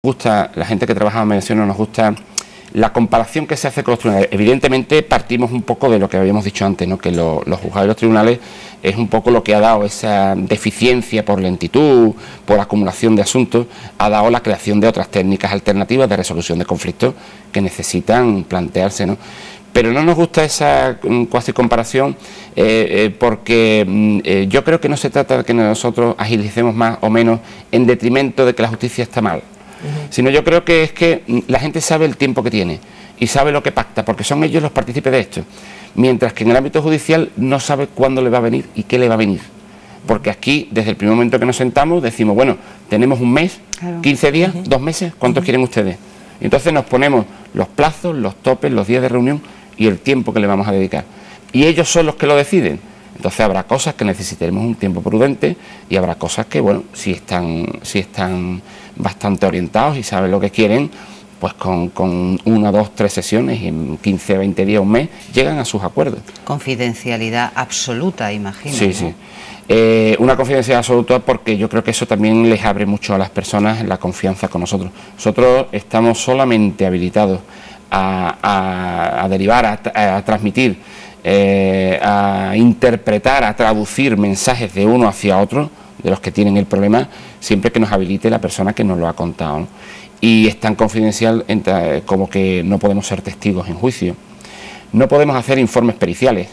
gusta, la gente que trabaja en mediación no nos gusta la comparación que se hace con los tribunales. Evidentemente partimos un poco de lo que habíamos dicho antes, ¿no? Que los juzgados y los tribunales es un poco lo que ha dado esa deficiencia por lentitud, por acumulación de asuntos, ha dado la creación de otras técnicas alternativas de resolución de conflictos que necesitan plantearse, ¿no? Pero no nos gusta esa cuasi comparación porque yo creo que no se trata de que nosotros agilicemos más o menos en detrimento de que la justicia está mal. Sino yo creo que es que la gente sabe el tiempo que tiene y sabe lo que pacta, porque son ellos los partícipes de esto, mientras que en el ámbito judicial no sabe cuándo le va a venir y qué le va a venir, porque aquí desde el primer momento que nos sentamos decimos, bueno, tenemos un mes, 15 días, 2 meses, ¿cuántos quieren ustedes? Y entonces nos ponemos los plazos, los topes, los días de reunión y el tiempo que le vamos a dedicar, y ellos son los que lo deciden. Entonces habrá cosas que necesitaremos un tiempo prudente y habrá cosas que, bueno, si están bastante orientados y saben lo que quieren, pues con 1, 2, 3 sesiones y en 15, 20 días, un mes, llegan a sus acuerdos. Confidencialidad absoluta, imagino. Sí, ¿no? Sí. Una confidencialidad absoluta porque yo creo que eso también les abre mucho a las personas la confianza con nosotros. Nosotros estamos solamente habilitados a derivar, a transmitir, a interpretar, a traducir mensajes de uno hacia otro, de los que tienen el problema, siempre que nos habilite la persona que nos lo ha contado, ¿no? Y es tan confidencial como que no podemos ser testigos en juicio, no podemos hacer informes periciales.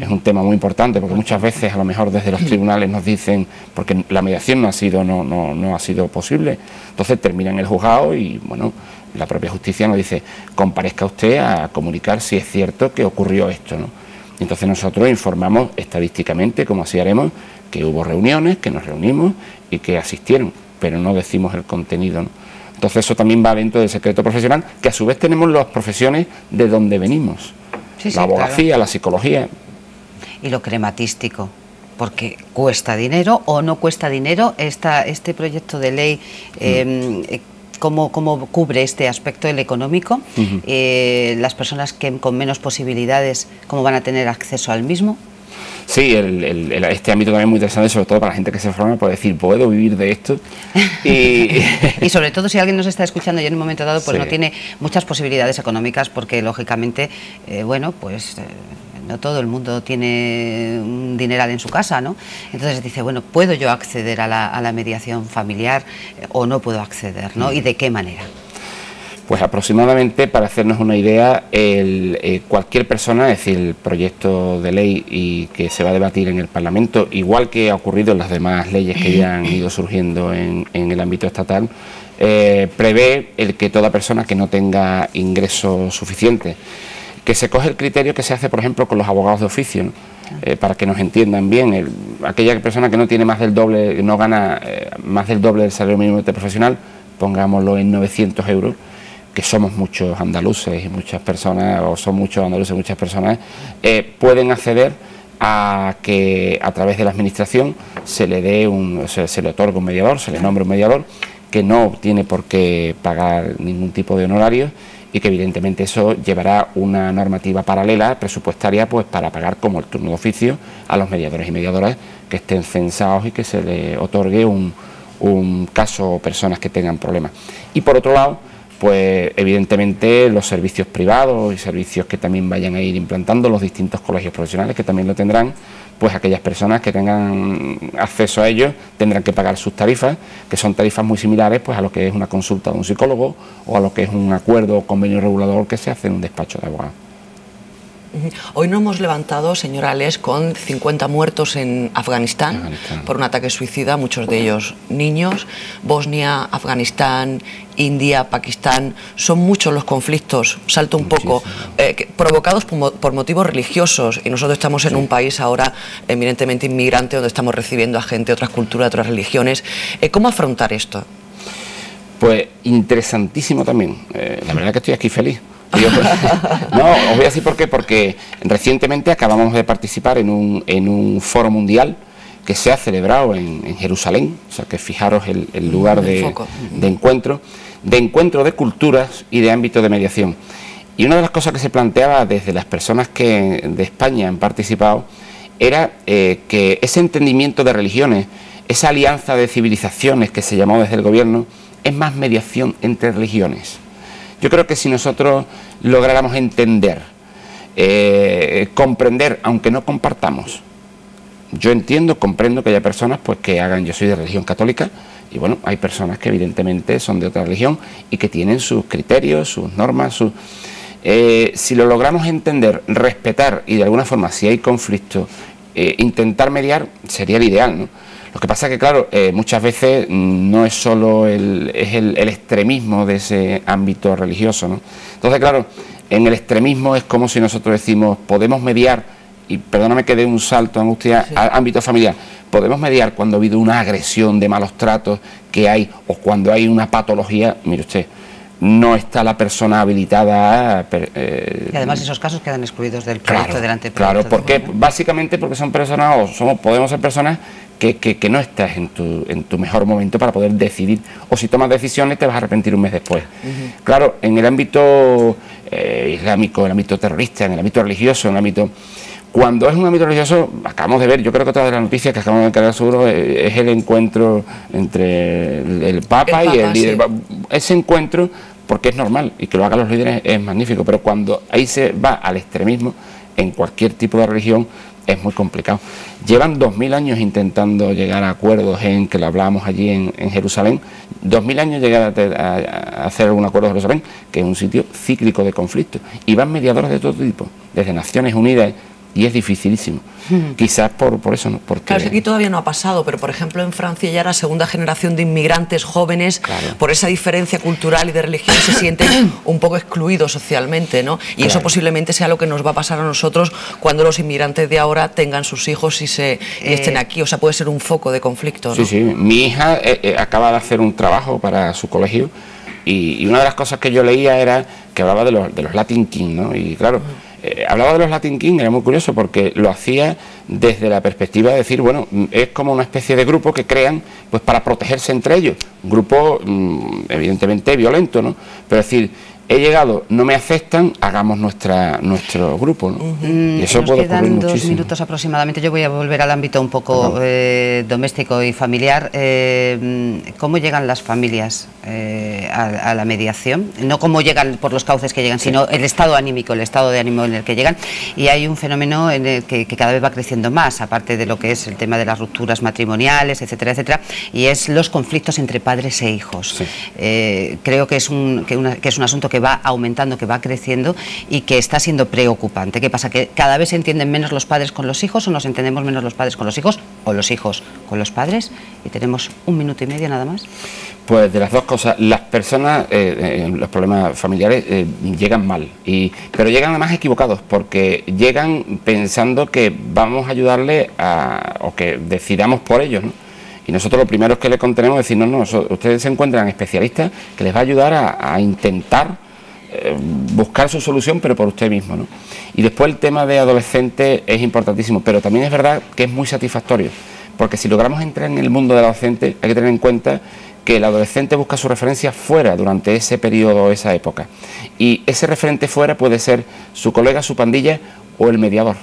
Es un tema muy importante porque muchas veces a lo mejor desde los tribunales nos dicen, porque la mediación no ha sido posible, entonces termina en el juzgado y bueno, la propia justicia nos dice, comparezca usted a comunicar si es cierto que ocurrió esto, ¿no? Entonces nosotros informamos estadísticamente, como así haremos, que hubo reuniones, que nos reunimos y que asistieron, pero no decimos el contenido, ¿no? Entonces eso también va dentro del secreto profesional, que a su vez tenemos las profesiones de donde venimos, la abogacía, claro, la psicología. Y lo crematístico, porque cuesta dinero o no cuesta dinero este proyecto de ley. ¿Cómo cubre este aspecto, el económico? Las personas que con menos posibilidades, ¿cómo van a tener acceso al mismo? Sí, este ámbito también es muy interesante, sobre todo para la gente que se forma, puede decir, ¿puedo vivir de esto? Y sobre todo si alguien nos está escuchando y en un momento dado pues sí, no tiene muchas posibilidades económicas, porque lógicamente, bueno, pues no todo el mundo tiene un dineral en su casa, ¿no? Entonces dice, bueno, ¿puedo yo acceder a la mediación familiar o no puedo acceder, ¿no? ¿Y de qué manera? Pues aproximadamente, para hacernos una idea, cualquier persona, es decir, el proyecto de ley y que se va a debatir en el Parlamento, igual que ha ocurrido en las demás leyes que ya han ido surgiendo en el ámbito estatal, prevé el que toda persona que no tenga ingresos suficientes, que se coge el criterio que se hace, por ejemplo, con los abogados de oficio, ¿no? Para que nos entiendan bien, aquella persona que no tiene más del doble, no gana más del doble del salario mínimo interprofesional, pongámoslo en 900 euros, que somos muchos andaluces y muchas personas, o son muchos andaluces y muchas personas, pueden acceder a que a través de la administración se le otorgue un mediador, se le nombre un mediador, que no tiene por qué pagar ningún tipo de honorarios y que evidentemente eso llevará una normativa paralela presupuestaria pues para pagar como el turno de oficio a los mediadores y mediadoras que estén censados y que se le otorgue un caso o personas que tengan problemas. Y por otro lado, pues evidentemente los servicios privados y servicios que también vayan a ir implantando los distintos colegios profesionales que también lo tendrán, pues aquellas personas que tengan acceso a ellos tendrán que pagar sus tarifas, que son tarifas muy similares pues a lo que es una consulta de un psicólogo o a lo que es un acuerdo o convenio regulador que se hace en un despacho de abogados. Hoy nos hemos levantado, señora Ales, con 50 muertos en Afganistán por un ataque suicida, muchos de ellos niños. Bosnia, Afganistán, India, Pakistán, son muchos los conflictos, salto un poco, provocados por motivos religiosos, y nosotros estamos en un país ahora eminentemente inmigrante, donde estamos recibiendo a gente de otras culturas, de otras religiones. ¿Cómo afrontar esto? Pues interesantísimo también, la verdad que estoy aquí feliz. No, os voy a decir por qué, porque recientemente acabamos de participar en un foro mundial que se ha celebrado en Jerusalén, o sea que fijaros el lugar de encuentro de culturas y de ámbito de mediación. Y una de las cosas que se planteaba desde las personas que de España han participado era que ese entendimiento de religiones, esa alianza de civilizaciones que se llamó desde el gobierno, es más mediación entre religiones. Yo creo que si nosotros lográramos entender, comprender, aunque no compartamos, yo entiendo, comprendo que haya personas pues que hagan, yo soy de religión católica, y bueno, hay personas que evidentemente son de otra religión y que tienen sus criterios, sus normas, si lo logramos entender, respetar y de alguna forma, si hay conflicto, intentar mediar, sería el ideal, ¿no? Lo que pasa es que, claro, muchas veces no es solo el extremismo de ese ámbito religioso, ¿no? Entonces, claro, en el extremismo es como si nosotros decimos, podemos mediar, y perdóname que dé un salto, Angustia, sí, al ámbito familiar, podemos mediar cuando ha habido una agresión de malos tratos que hay, o cuando hay una patología, mire usted, no está la persona habilitada. Y además esos casos quedan excluidos del proyecto del anteproyecto. Claro, porque básicamente porque son personas, podemos ser personas que no estás en tu mejor momento para poder decidir, o si tomas decisiones te vas a arrepentir un mes después. Claro, en el ámbito islámico, en el ámbito terrorista, en el ámbito religioso, en el ámbito... Cuando es un ámbito religioso, acabamos de ver, yo creo que otra de las noticias que acabamos de encargar seguro es el encuentro entre el Papa y el líder. Sí. Ese encuentro, porque es normal, y que lo hagan los líderes es magnífico, pero cuando ahí se va al extremismo, en cualquier tipo de religión, es muy complicado. Llevan 2000 años intentando llegar a acuerdos, que lo hablábamos allí en Jerusalén, 2000 años llegar a hacer algún acuerdo en Jerusalén, que es un sitio cíclico de conflicto, y van mediadores de todo tipo, desde Naciones Unidas, y es dificilísimo, quizás por eso, ¿no? Porque... Claro, aquí todavía no ha pasado, pero por ejemplo en Francia ya era segunda generación de inmigrantes jóvenes, claro, por esa diferencia cultural y de religión se sienten un poco excluidos socialmente, ¿no? Y claro, eso posiblemente sea lo que nos va a pasar a nosotros cuando los inmigrantes de ahora tengan sus hijos y estén aquí, o sea, puede ser un foco de conflicto, ¿no? Sí, sí, mi hija acaba de hacer un trabajo para su colegio y una de las cosas que yo leía era que hablaba de los Latin Kings, ¿no? Y claro... hablaba de los Latin Kings, era muy curioso porque lo hacía desde la perspectiva de decir, bueno, es como una especie de grupo que crean pues para protegerse entre ellos, un grupo evidentemente violento, ¿no? Pero es decir, he llegado, no me aceptan, hagamos nuestro grupo, ¿no? Y eso puede ocurrir muchísimo. Nos quedan 2 minutos aproximadamente, yo voy a volver al ámbito un poco doméstico y familiar. ¿Cómo llegan las familias a la mediación? No cómo llegan por los cauces que llegan, sino el estado anímico, el estado de ánimo en el que llegan. Y hay un fenómeno en el que cada vez va creciendo más, aparte de lo que es el tema de las rupturas matrimoniales, etcétera, etcétera, y es los conflictos entre padres e hijos. Sí. Creo que es un asunto que va aumentando, que va creciendo y que está siendo preocupante. ¿Qué pasa? ¿Que cada vez se entienden menos los padres con los hijos o nos entendemos menos los padres con los hijos o los hijos con los padres? Y tenemos 1 minuto y medio nada más. Pues de las dos cosas, las personas, los problemas familiares llegan mal, pero llegan además equivocados, porque llegan pensando que vamos a ayudarle o que decidamos por ellos, ¿no? Y nosotros lo primero que le contenemos es decir, no, ustedes se encuentran especialistas que les va a ayudar a intentar buscar su solución, pero por usted mismo, ¿no? Y después el tema de adolescentes es importantísimo, pero también es verdad que es muy satisfactorio, porque si logramos entrar en el mundo del adolescente hay que tener en cuenta que el adolescente busca su referencia fuera durante ese periodo, esa época, y ese referente fuera puede ser su colega, su pandilla o el mediador,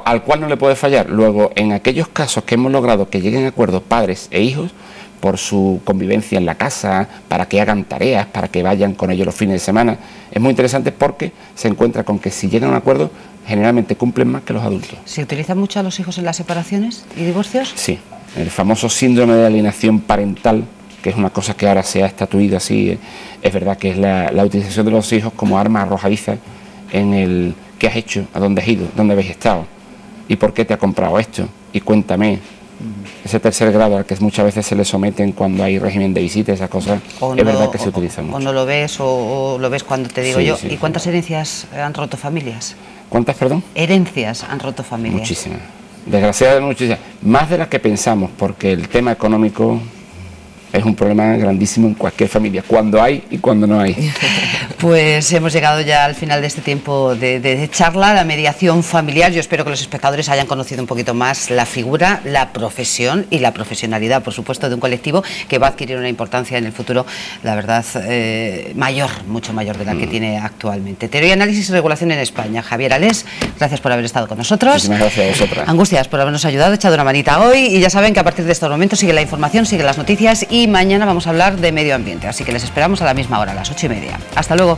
al cual no le puede fallar. Luego, en aquellos casos que hemos logrado que lleguen a acuerdos padres e hijos, por su convivencia en la casa, para que hagan tareas, para que vayan con ellos los fines de semana, es muy interesante porque se encuentra con que si llegan a un acuerdo, generalmente cumplen más que los adultos. ¿Se utilizan mucho a los hijos en las separaciones y divorcios? Sí, el famoso síndrome de alienación parental, que es una cosa que ahora se ha estatuido así, es verdad que es la utilización de los hijos como arma arrojadiza en el ¿qué has hecho? ¿A dónde has ido? ¿Dónde habéis estado? ¿Y por qué te ha comprado esto? Y cuéntame. Ese tercer grado al que muchas veces se le someten cuando hay régimen de visita, esas cosas, es verdad que se utiliza mucho. O no lo ves, o lo ves cuando te digo yo. Sí. ¿Y cuántas herencias han roto familias? ¿Cuántas, perdón? Herencias han roto familias. Muchísimas. Desgraciadamente muchísimas. Más de las que pensamos, porque el tema económico es un problema grandísimo en cualquier familia, cuando hay y cuando no hay. Pues hemos llegado ya al final de este tiempo de charla, la mediación familiar. Yo espero que los espectadores hayan conocido un poquito más la figura, la profesión y la profesionalidad, por supuesto, de un colectivo que va a adquirir una importancia en el futuro, la verdad, mayor, mucho mayor de la que tiene actualmente. Teoría, análisis y regulación en España. Javier Alés, gracias por haber estado con nosotros. Muchísimas gracias a vosotras. Angustias, por habernos ayudado, echado una manita hoy, y ya saben que a partir de estos momentos sigue la información, sigue las noticias y y mañana vamos a hablar de medio ambiente, así que les esperamos a la misma hora, a las 8:30. Hasta luego.